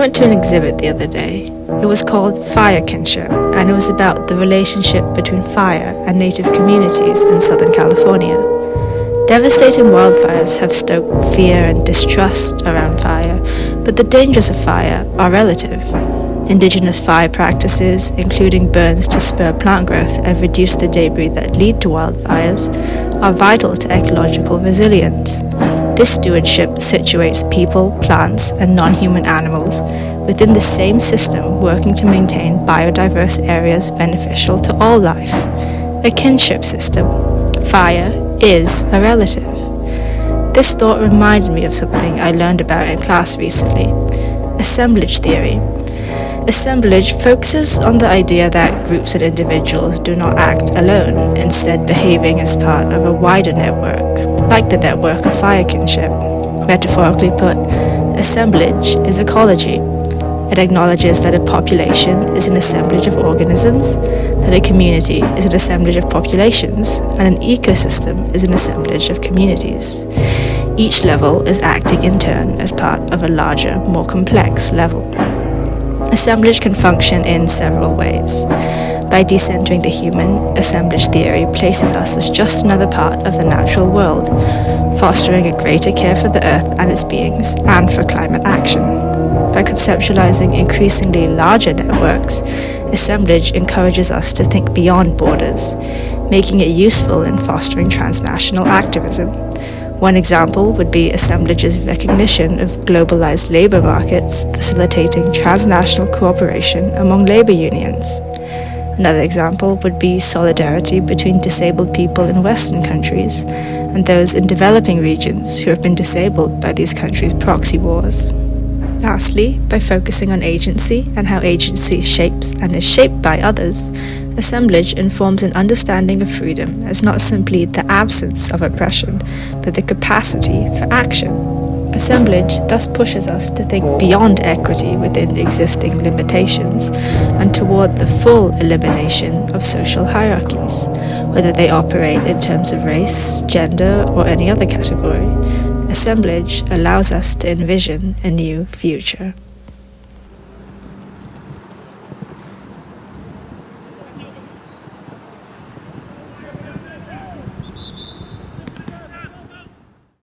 went to an exhibit the other day. It was called Fire-Kinship, and it was about the relationship between fire and native communities in Southern California. Devastating wildfires have stoked fear and distrust around fire, but the dangers of fire are relative. Indigenous fire practices, including burns to spur plant growth and reduce the debris that lead to wildfires, are vital to ecological resilience. This stewardship situates people, plants, and non-human animals within the same system, working to maintain biodiverse areas beneficial to all life. A kinship system. Fire is a relative. This thought reminded me of something I learned about in class recently. Assemblage Theory. Assemblage focuses on the idea that groups and individuals do not act alone, instead behaving as part of a wider network, like the network of fire kinship. Metaphorically put, assemblage is ecology. It acknowledges that a population is an assemblage of organisms, that a community is an assemblage of populations, and an ecosystem is an assemblage of communities. Each level is acting in turn as part of a larger, more complex level. Assemblage can function in several ways. By decentering the human, assemblage theory places us as just another part of the natural world, fostering a greater care for the earth and its beings, and for climate action. By conceptualizing increasingly larger networks, assemblage encourages us to think beyond borders, making it useful in fostering transnational activism. One example would be assemblage's recognition of globalized labor markets, facilitating transnational cooperation among labor unions. Another example would be solidarity between disabled people in Western countries and those in developing regions who have been disabled by these countries' proxy wars. Lastly, by focusing on agency and how agency shapes and is shaped by others, assemblage informs an understanding of freedom as not simply the absence of oppression, but the capacity for action. Assemblage thus pushes us to think beyond equity within existing limitations and toward the full elimination of social hierarchies, whether they operate in terms of race, gender, or any other category. Assemblage allows us to envision a new future.